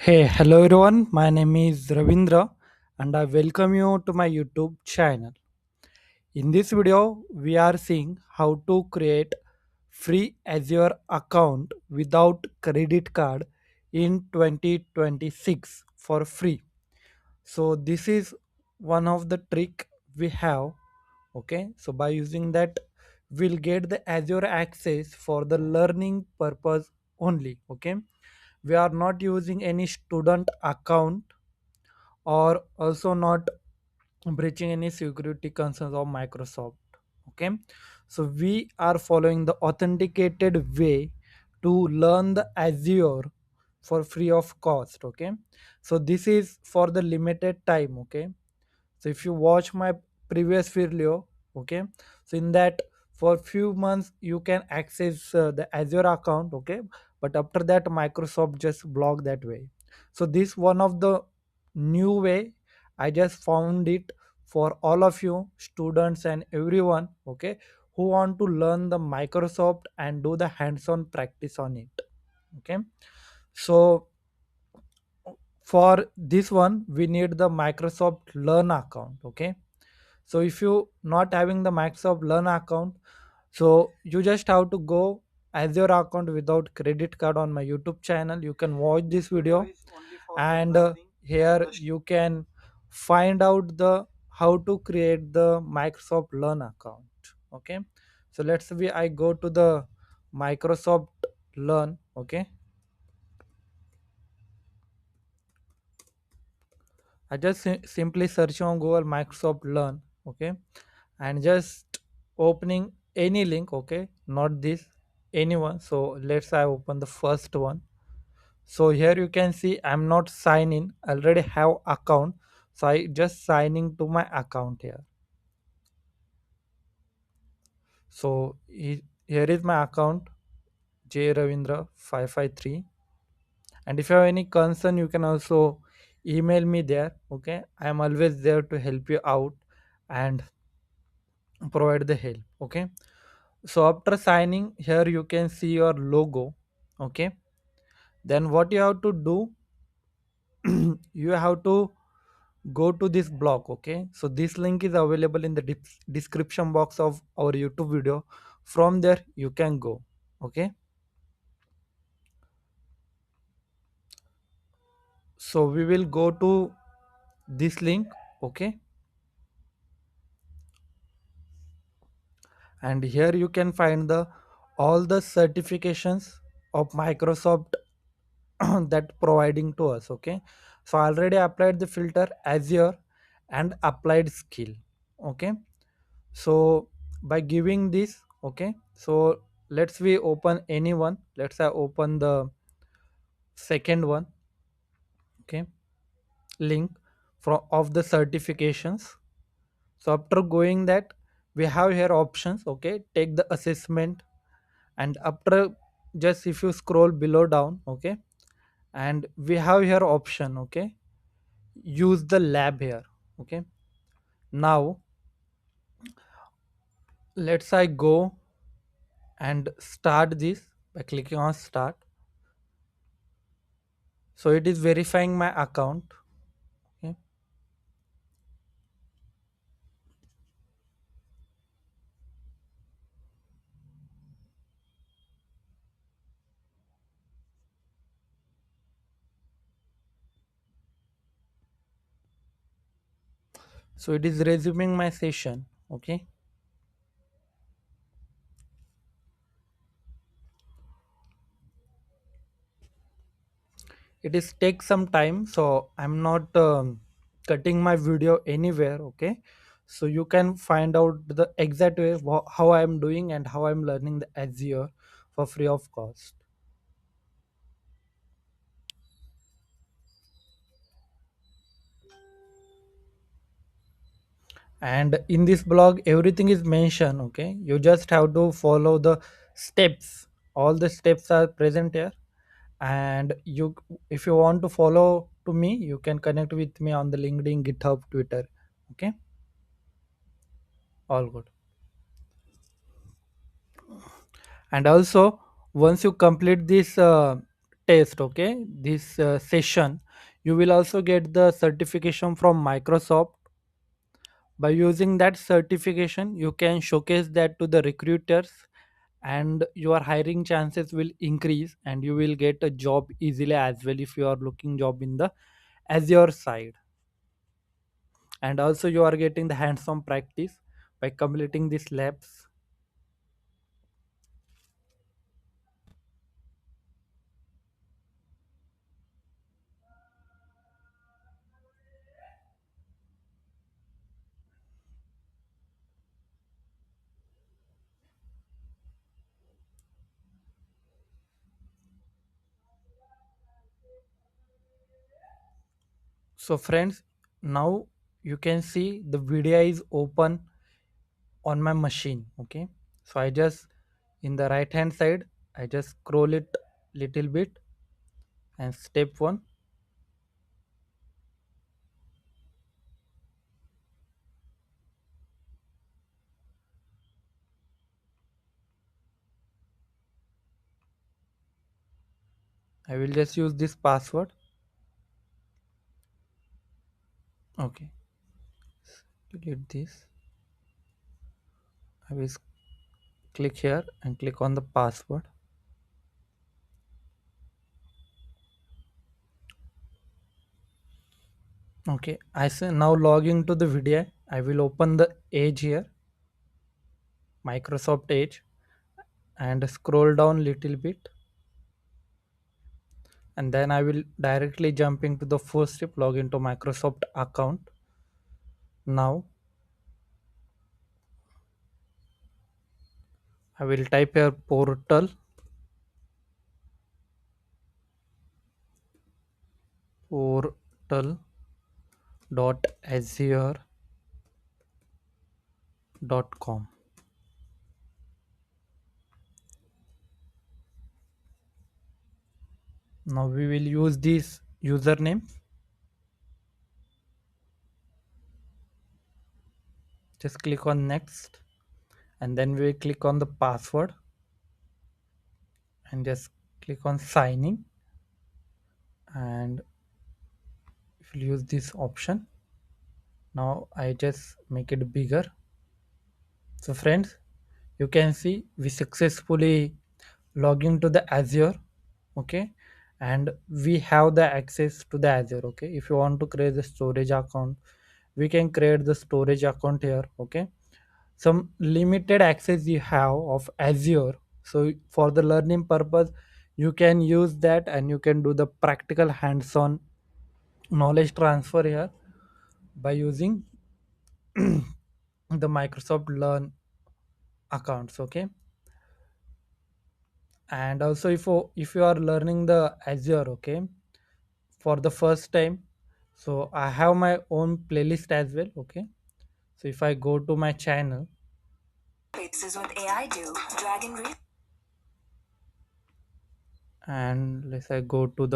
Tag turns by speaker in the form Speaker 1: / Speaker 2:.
Speaker 1: Hey, hello everyone. My name is Ravindra and I welcome you to my YouTube channel. In this video, we are seeing how to create free Azure account without credit card in 2026 for free. So this is one of the trick we have. Okay, so by using that, we'll get the Azure access for the learning purpose only. Okay, we are not using any student account or also not breaching any security concerns of Microsoft. Okay, so we are following the authenticated way to learn the Azure for free of cost. Okay, so this is for the limited time. Okay, so if you watch my previous video, okay, so in that for few months you can access the Azure account. Okay, but after that Microsoft just block that way. So this one of the new way I just found it for all of you students and everyone, okay, who want to learn the Microsoft and do the hands-on practice on it. Okay, so for this one we need the Microsoft Learn account. Okay, so if you not having the Microsoft Learn account, so you just have to go Azure account without credit card on my YouTube channel. You can watch this video and here you can find out the how to create the Microsoft Learn account. Okay, so let's say I go to the Microsoft Learn. Okay, I just simply search on Google Microsoft Learn. Okay, and just opening any link. Okay, not this, anyone. So let's I open the first one. So here you can see I'm not sign in, already have account, so I just signing to my account here. So here is my account, J Ravindra 553. And if you have any concern you can also email me there. Okay, I am always there to help you out and provide the help. Okay, so after signing here you can see your logo. Okay, then what you have to do, you have to go to this blog. Okay, so this link is available in the description box of our YouTube video. From there you can go. Okay, so we will go to this link. Okay, and here you can find the all the certifications of Microsoft that providing to us. Okay, so I already applied the filter Azure and applied skill. Okay, so by giving this, okay, so let's we open any one. Let's say open the second one. Okay, link from of the certifications. So after going that, we have here options. Okay, take the assessment, and after just if you scroll below down. Okay, and we have here option. Okay, use the lab here. Okay, now let's I go and start this by clicking on start. So it is verifying my account. Okay, so it is resuming my session. Okay, it is take some time, so I'm not cutting my video anywhere. Okay, so you can find out the exact way how I'm doing and how I'm learning the Azure for free of cost. And in this blog everything is mentioned. Okay, you just have to follow the steps. All the steps are present here, and you, if you want to follow to me, you can connect with me on the LinkedIn, GitHub, Twitter. Okay, all good. And also once you complete this test, okay, this session, you will also get the certification from Microsoft. By using that certification, you can showcase that to the recruiters, and your hiring chances will increase, and you will get a job easily as well if you are looking job in the Azure side. And also you are getting the hands-on practice by completing these labs. So friends, now you can see the video is open on my machine, okay. So I just, in the right hand side, I just scroll it little bit, and step 1, I will just use this password. Okay, delete this. I will click here and click on the password. Okay, I say now log into the video. I will open the Edge here, Microsoft Edge, and scroll down little bit, and then I will directly jump into the first step, log into Microsoft account. Now I will type here portal.azure.com. Now we will use this username. Just click on next, and then we will click on the password, and just click on sign in, and we'll use this option. Now I just make it bigger. So friends, you can see we successfully log into the Azure, okay, and we have the access to the Azure, okay. If you want to create the storage account, we can create the storage account here, okay. Some limited access you have of Azure, so for the learning purpose, you can use that, and you can do the practical hands-on knowledge transfer here by using the Microsoft Learn accounts, okay. And also if you are learning the Azure, okay, for the first time, so I have my own playlist as well, okay. So if I go to my channel, this is what AI do. Dragon and let's I go to the